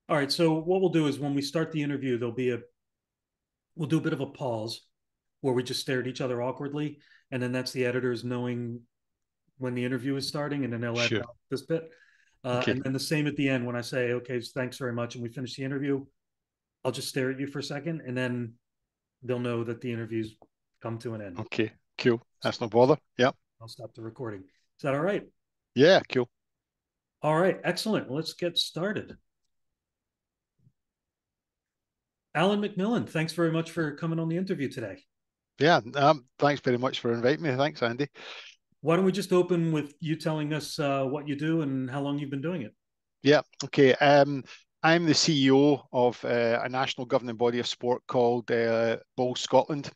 All right. So what we'll do is when we start the interview, we'll do a bit of a pause where we just stare at each other awkwardly, and then that's the editors knowing when the interview is starting, and then they'll edit Sure. out this bit. Okay. And then the same at the end when I say, "Okay, thanks very much," and we finish the interview. I'll just stare at you for a second, and then they'll know that the interview's come to an end. Okay. Cool. So That's no bother. Yep. I'll stop the recording. Is that all right? Yeah. Cool. All right. Excellent. Let's get started. Alan McMillan, thanks very much for coming on the interview today. Yeah. Thanks very much for inviting me. Thanks, Andy. Why don't we just open with you telling us what you do and how long you've been doing it? Yeah. Okay. I'm the CEO of a national governing body of sport called Bowls Scotland.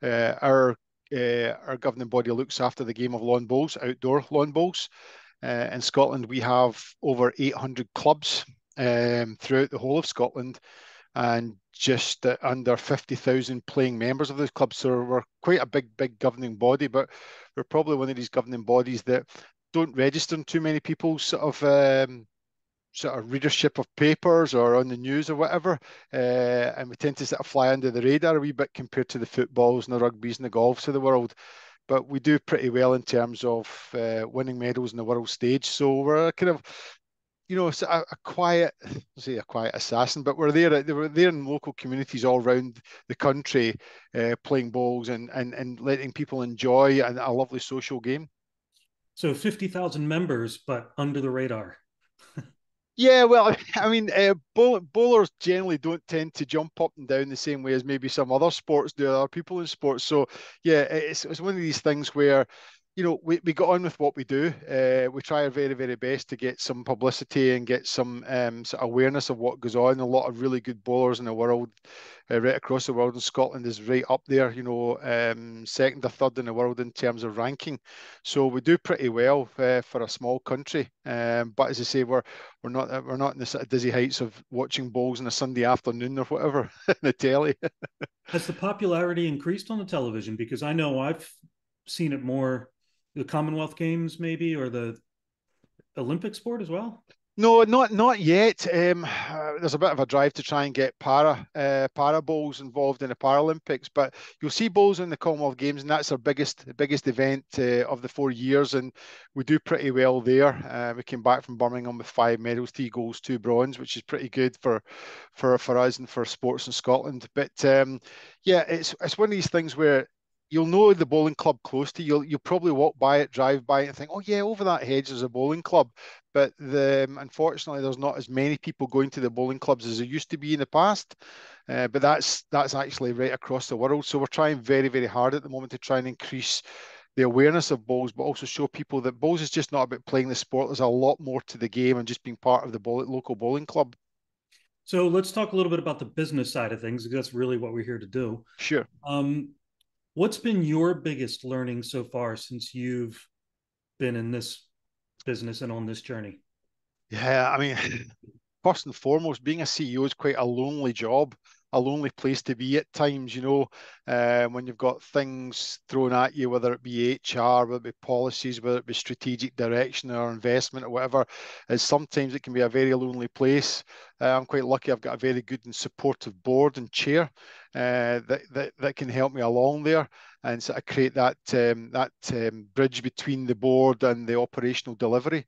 Our governing body looks after the game of lawn bowls, outdoor lawn bowls. In Scotland, we have over 800 clubs throughout the whole of Scotland, and just under 50,000 playing members of those clubs. So we're quite a big governing body, but we're probably one of these governing bodies that don't register in too many people's sort of readership of papers or on the news or whatever. And we tend to sort of fly under the radar a wee bit compared to the footballs and the rugbies and the golfs of the world. But we do pretty well in terms of winning medals in the world stage. So we're kind of, a quiet, say a quiet assassin, but we're there in local communities all around the country, playing bowls and letting people enjoy a lovely social game. So 50,000 members, but under the radar. Yeah, well, I mean, bowlers generally don't tend to jump up and down the same way as maybe some other sports do, other people in sports. So, yeah, it's one of these things where, we got on with what we do. We try our very best to get some publicity and get some sort of awareness of what goes on. A lot of really good bowlers in the world, right across the world, and Scotland is right up there, second or third in the world in terms of ranking. So we do pretty well for a small country. But as I say, we're not in the sort of dizzy heights of watching bowls on a Sunday afternoon or whatever in the telly. Has the popularity increased on the television? Because I know I've seen it more, the Commonwealth Games maybe, or the Olympic sport as well. No, not yet. There's a bit of a drive to try and get para bowls involved in the Paralympics, but you'll see bowls in the Commonwealth Games, and that's our biggest event of the 4 years, and we do pretty well there. We came back from Birmingham with 5 medals, 3 golds, 2 bronze, which is pretty good for us and for sports in Scotland. But yeah, it's one of these things where you'll know the bowling club close to you. You'll probably walk by it, drive by it, and think, "Oh yeah, over that hedge there's a bowling club." But unfortunately, there's not as many people going to the bowling clubs as there used to be in the past. But that's actually right across the world. So we're trying very hard at the moment to try and increase the awareness of bowls, but also show people that bowls is just not about playing the sport. There's a lot more to the game and just being part of the local bowling club. So let's talk a little bit about the business side of things, because that's really what we're here to do. Sure. Um, what's been your biggest learning so far since you've been in this business and on this journey? Yeah, I mean, first and foremost, being a CEO is quite a lonely job, a lonely place to be at times, when you've got things thrown at you, whether it be HR, whether it be policies, whether it be strategic direction or investment or whatever, is sometimes it can be a very lonely place. I'm quite lucky I've got a very good and supportive board and chair that can help me along there and sort of create that bridge between the board and the operational delivery.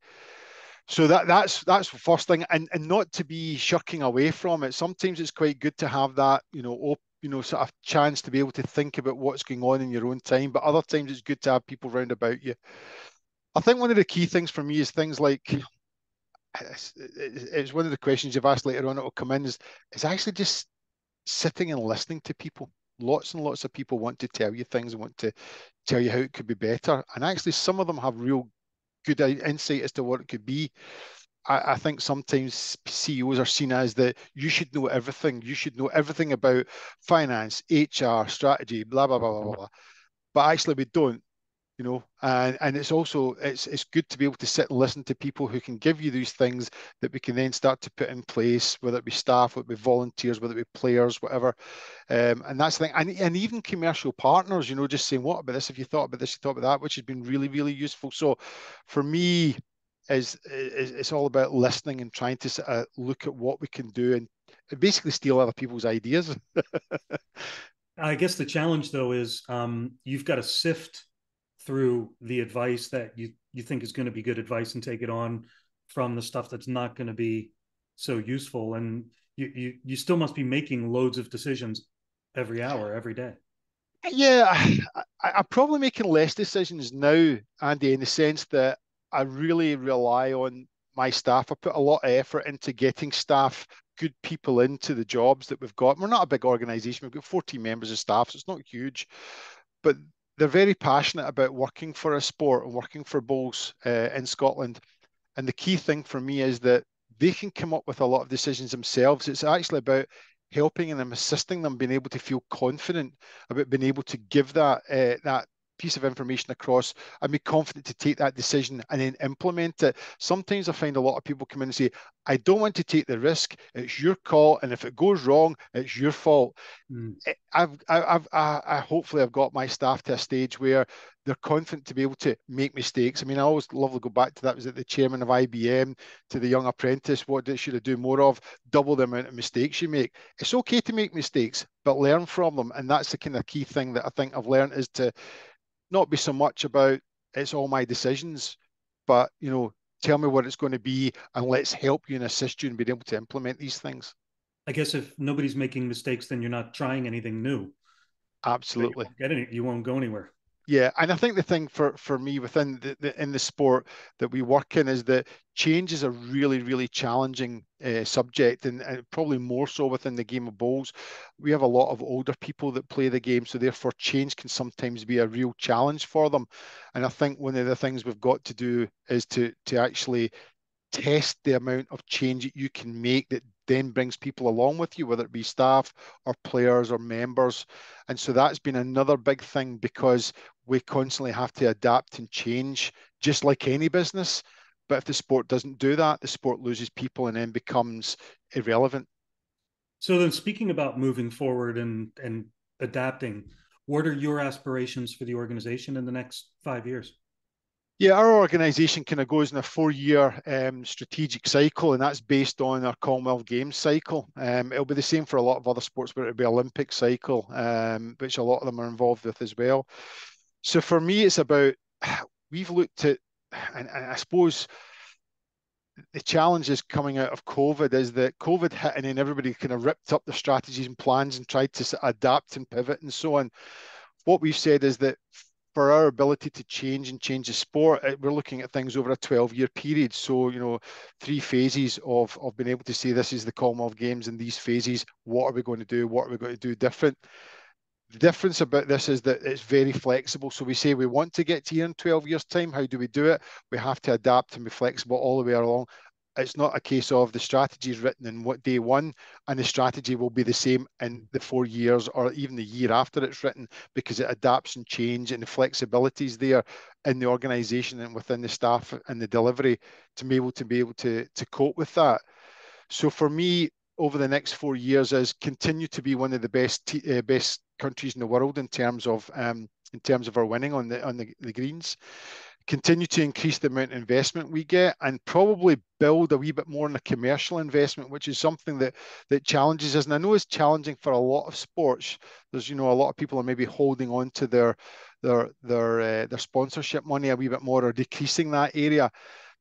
So that's the first thing, and not to be shirking away from it. Sometimes it's quite good to have that, sort of chance to be able to think about what's going on in your own time. But other times it's good to have people round about you. I think one of the key things for me is things like it's one of the questions you've asked later on. It will come in is actually just sitting and listening to people. Lots and lots of people want to tell you things and want to tell you how it could be better, and actually some of them have real good insight as to what it could be. I think sometimes CEOs are seen as that you should know everything. You should know everything about finance, HR, strategy, blah blah blah blah blah. But actually, we don't. And it's good to be able to sit and listen to people who can give you these things that we can then start to put in place, whether it be staff, whether it be volunteers, whether it be players, whatever. And that's the thing, and even commercial partners, just saying, what about this? If you thought about this, you thought about that, which has been really useful. So for me, is it's all about listening and trying to sort of look at what we can do and basically steal other people's ideas. I guess the challenge though is you've got to sift through the advice that you think is going to be good advice and take it on from the stuff that's not going to be so useful. And you still must be making loads of decisions every hour, every day. Yeah, I'm probably making less decisions now, Andy, in the sense that I really rely on my staff. I put a lot of effort into getting staff, good people into the jobs that we've got. We're not a big organization. We've got 14 members of staff, so it's not huge, but they're very passionate about working for a sport and working for bowls in Scotland. And the key thing for me is that they can come up with a lot of decisions themselves. It's actually about helping them, assisting them, being able to feel confident about being able to give that piece of information across and be confident to take that decision and then implement it. Sometimes I find a lot of people come in and say, I don't want to take the risk. It's your call. And if it goes wrong, it's your fault. Mm. I hopefully I've got my staff to a stage where they're confident to be able to make mistakes. I mean, I always love to go back to that. Was it the chairman of IBM to the young apprentice? What should I do more of? Double the amount of mistakes you make. It's okay to make mistakes, but learn from them. And that's the kind of key thing that I think I've learned is to not be so much about it's all my decisions, but tell me what it's going to be and let's help you and assist you in being able to implement these things. I guess if nobody's making mistakes, then you're not trying anything new. So you Absolutely. won't get any. You won't go anywhere. Yeah, and I think the thing for me within in the sport that we work in is that change is a really challenging subject, and probably more so within the game of bowls. We have a lot of older people that play the game, so therefore change can sometimes be a real challenge for them. And I think one of the things we've got to do is to actually test the amount of change that you can make that then brings people along with you, whether it be staff or players or members. And so that's been another big thing because we constantly have to adapt and change, just like any business. But if the sport doesn't do that, the sport loses people and then becomes irrelevant. So then, speaking about moving forward and adapting, what are your aspirations for the organization in the next 5 years? Yeah, our organisation kind of goes in a 4-year strategic cycle, and that's based on our Commonwealth Games cycle. It'll be the same for a lot of other sports, but it'll be Olympic cycle, which a lot of them are involved with as well. So for me, it's about we've looked at, and I suppose the challenges coming out of COVID is that COVID hit, and then everybody kind of ripped up their strategies and plans and tried to adapt and pivot and so on. What we've said is that for our ability to change and change the sport, we're looking at things over a 12-year period. So, 3 phases of being able to say this is the Commonwealth Games and these phases, what are we going to do? What are we going to do different? The difference about this is that it's very flexible. So we say we want to get to here in 12 years' time. How do we do it? We have to adapt and be flexible all the way along. It's not a case of the strategy is written in what day one, and the strategy will be the same in the 4 years or even the year after it's written, because it adapts and change, and the flexibility is there in the organisation and within the staff and the delivery to be able to cope with that. So for me, over the next 4 years, is continue to be one of the best countries in the world in terms of our winning on the greens. Continue to increase the amount of investment we get, and probably build a wee bit more in the commercial investment, which is something that challenges us. And I know it's challenging for a lot of sports. There's a lot of people are maybe holding on to their sponsorship money a wee bit more or decreasing that area,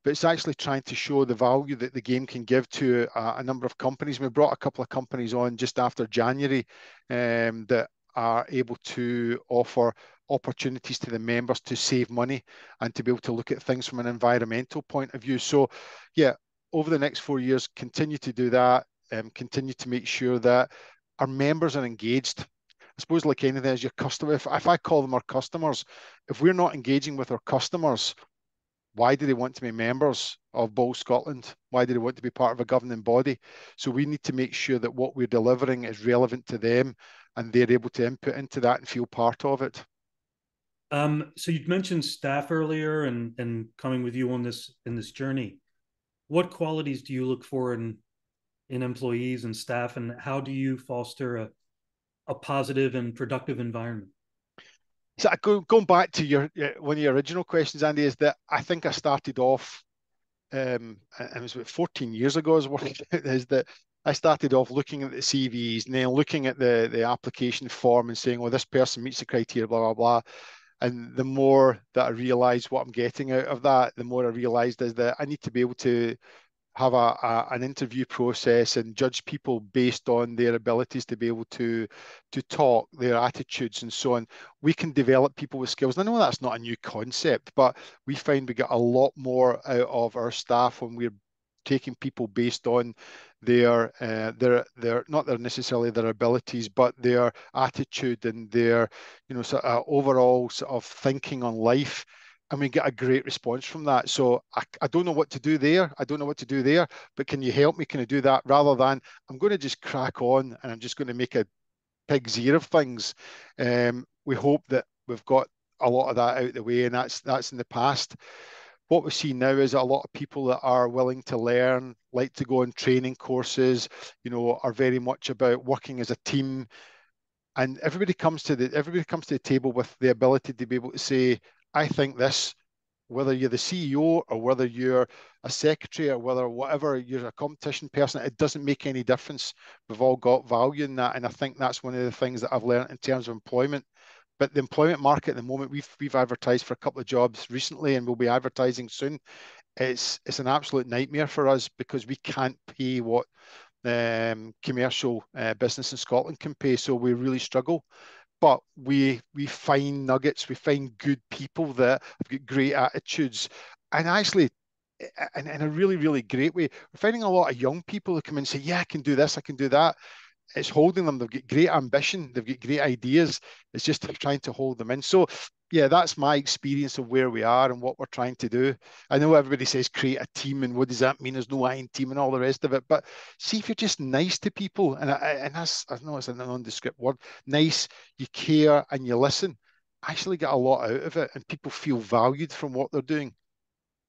but it's actually trying to show the value that the game can give to a number of companies. We brought a couple of companies on just after January that are able to offer opportunities to the members to save money and to be able to look at things from an environmental point of view. So, yeah, over the next 4 years, continue to do that, continue to make sure that our members are engaged. I suppose, like anything, as your customer, if I call them our customers, if we're not engaging with our customers, why do they want to be members of Bowl Scotland? Why do they want to be part of a governing body? So we need to make sure that what we're delivering is relevant to them and they're able to input into that and feel part of it. So you'd mentioned staff earlier and coming with you on this in this journey. What qualities do you look for in employees and staff, and how do you foster a positive and productive environment? So going back to your one of your original questions, Andy, is that I think I started off and it was about 14 years ago I was working out, is that I started off looking at the CVs and then looking at the application form and saying, well, this person meets the criteria, blah, blah, blah. And the more that I realized what I'm getting out of that, the more I realized is that I need to be able to have an interview process and judge people based on their abilities to be able to talk, their attitudes, and so on. We can develop people with skills. And I know that's not a new concept, but we find we get a lot more out of our staff when we're taking people based on their not their necessarily their abilities, but their attitude and their sort of overall sort of thinking on life, and we get a great response from that. So I don't know what to do there. I don't know what to do there, but can you help me? Can I do that? Rather than I'm going to just crack on and I'm just going to make a pig's ear of things. We hope that we've got a lot of that out of the way, and that's in the past. What we see now is a lot of people that are willing to learn, like to go on training courses, are very much about working as a team, and everybody comes to the table with the ability to be able to say, I think this, whether you're the CEO or whether you're a secretary or whether whatever you're a competition person, it doesn't make any difference. We've all got value in that, and I think that's one of the things that I've learned in terms of employment. But the employment market at the moment, we've advertised for a couple of jobs recently, and we'll be advertising soon. It's an absolute nightmare for us because we can't pay what commercial business in Scotland can pay, so we really struggle. But we find nuggets, we find good people that have got great attitudes, and actually, in a really, really great way, we're finding a lot of young people who come in and say, "Yeah, I can do this, I can do that." It's holding them. They've got great ambition, they've got great ideas. It's just trying to hold them in. So, yeah, that's my experience of where we are and what we're trying to do. I know everybody says create a team, and what does that mean? There's no I in team and all the rest of it. But see if you're just nice to people, and that's, I know it's a nondescript word, nice, you care and you listen. Actually get a lot out of it, and people feel valued from what they're doing.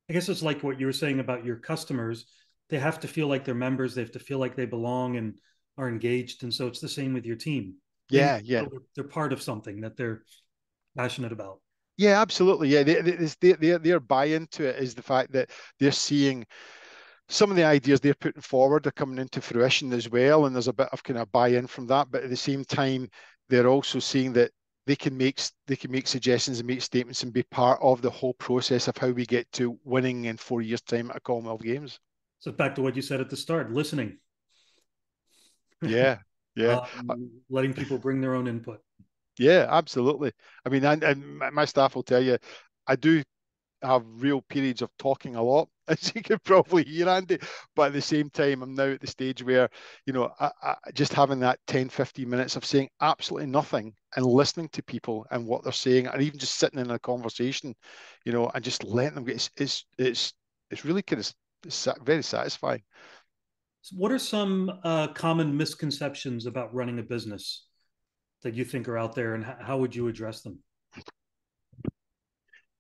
I guess it's like what you were saying about your customers. They have to feel like they're members. They have to feel like they belong and are engaged. And so it's the same with your team. They need Yeah, to yeah. feel they're part of something that they're passionate about. Yeah, absolutely. Yeah, their buy-in to it is the fact that they're seeing some of the ideas they're putting forward are coming into fruition as well, and there's a bit of kind of buy-in from that. But at the same time, they're also seeing that they can make suggestions and make statements and be part of the whole process of how we get to winning in 4 years' time at Commonwealth Games. So back to what you said at the start, listening, Yeah, yeah, letting people bring their own input. yeah, absolutely. I mean, and my staff will tell you, I do have real periods of talking a lot, as you could probably hear, Andy. But at the same time, I'm now at the stage where, just having that 10, 15 minutes of saying absolutely nothing and listening to people and what they're saying, or even just sitting in a conversation, and just letting them get, it's really kind of very satisfying. So what are some common misconceptions about running a business that you think are out there, and how would you address them?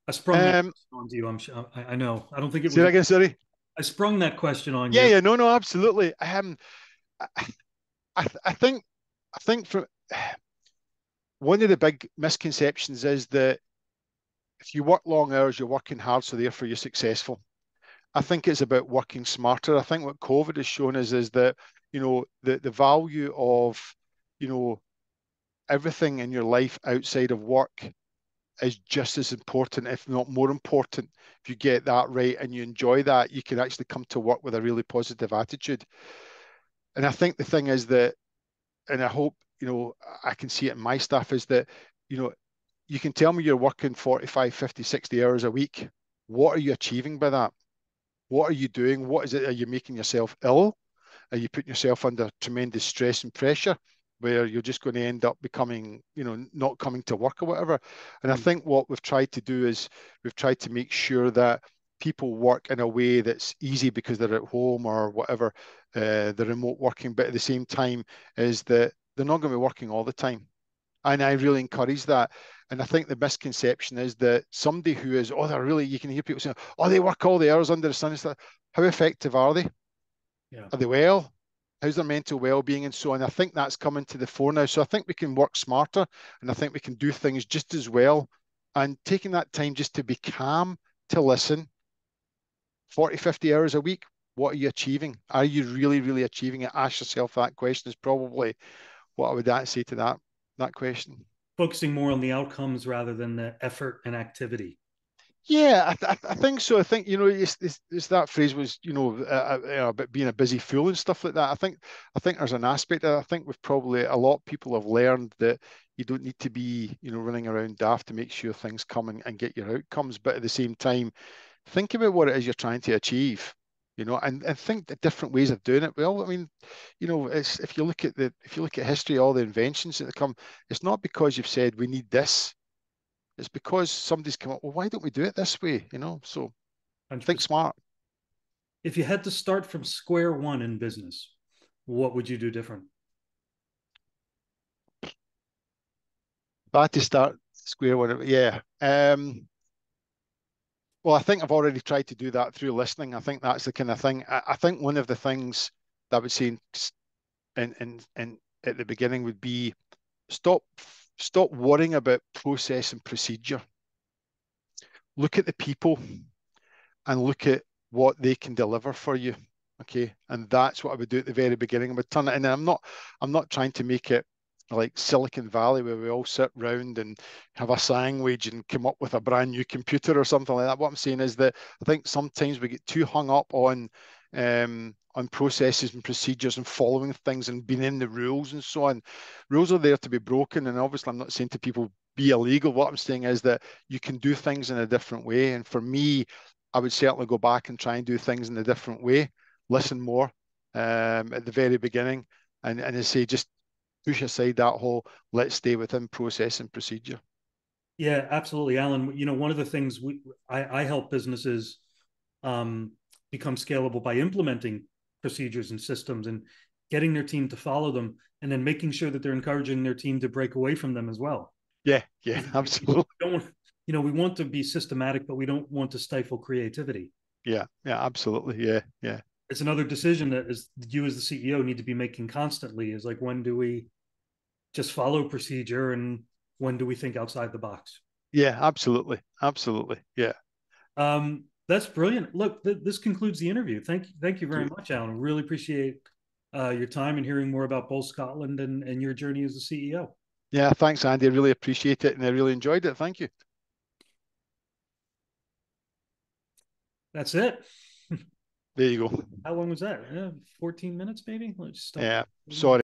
I sprung that Um, question onto you. I'm sure. I know. I don't think it Say was. that again, sorry. I sprung that question on Yeah, you. yeah, no, no, absolutely. I, I think from one of the big misconceptions is that if you work long hours, you're working hard, so therefore you're successful. I think it's about working smarter. I think what COVID has shown us is that, the value of, you know, everything in your life outside of work is just as important, if not more important. If you get that right and you enjoy that, you can actually come to work with a really positive attitude. And I think the thing is that, and I hope, I can see it in my stuff, is that, you know, you can tell me you're working 45, 50, 60 hours a week. What are you achieving by that? What are you doing? What is it? Are you making yourself ill? Are you putting yourself under tremendous stress and pressure where you're just going to end up becoming, not coming to work or whatever? And I Mm. think what we've tried to do is we've tried to make sure that people work in a way that's easy because they're at home or whatever, the remote working, but at the same time is that they're not going to be working all the time. And I really encourage that. And I think the misconception is that somebody who is, oh, they're really, you can hear people saying, oh, they work all the hours under the sun. It's like, how effective are they? Yeah. Are they well? How's their mental well-being and so on? I think that's coming to the fore now. So I think we can work smarter, and I think we can do things just as well. And taking that time just to be calm, to listen, 40, 50 hours a week, what are you achieving? Are you really, really achieving it? Ask yourself that question is probably what I would say to that question. Focusing more on the outcomes rather than the effort and activity. Yeah, I think so. I think it's that phrase was about being a busy fool and stuff like that. I think there's an aspect that I think we've probably a lot of people have learned that you don't need to be running around daft to make sure things come and get your outcomes, but at the same time, think about what it is you're trying to achieve. And think the different ways of doing it. Well, I mean, it's if you look at history, all the inventions that have come, it's not because you've said we need this. It's because somebody's come up, well, why don't we do it this way? So think 100%. smart. If you had to start from square one in business, what would you do different? If I had to start square one, yeah. Well, I think I've already tried to do that through listening. I think that's the kind of thing. I think one of the things that I would say in at the beginning would be stop stop worrying about process and procedure. Look at the people and look at what they can deliver for you. Okay. And that's what I would do at the very beginning. I would turn it in. And I'm not trying to make it like Silicon Valley where we all sit round and have a sandwich and come up with a brand new computer or something like that. What I'm saying is that I think sometimes we get too hung up on processes and procedures and following things and being in the rules and so on. Rules are there to be broken. And obviously I'm not saying to people be illegal. What I'm saying is that you can do things in a different way. And for me, I would certainly go back and try and do things in a different way, listen more at the very beginning, and I say just push aside that whole let's stay within process and procedure. Yeah, absolutely, Alan. One of the things I help businesses um, become scalable by implementing procedures and systems and getting their team to follow them, and then making sure that they're encouraging their team to break away from them as well. Yeah, yeah, We absolutely. don't want, we want to be systematic, but we don't want to stifle creativity. Yeah, yeah, absolutely. Yeah, yeah, It's another decision that is you as the CEO need to be making constantly. Is like, when do we just follow procedure and when do we think outside the box? yeah, absolutely, absolutely. Yeah, That's brilliant. Look, this concludes the interview. Thank you very great. much, Alan. Really appreciate your time and hearing more about Bowl Scotland and your journey as a CEO. Yeah, thanks, Andy. I really appreciate it, and I really enjoyed it. Thank you. That's it. There you go. How long was that? 14 minutes, maybe. Let's stop. Yeah, sorry.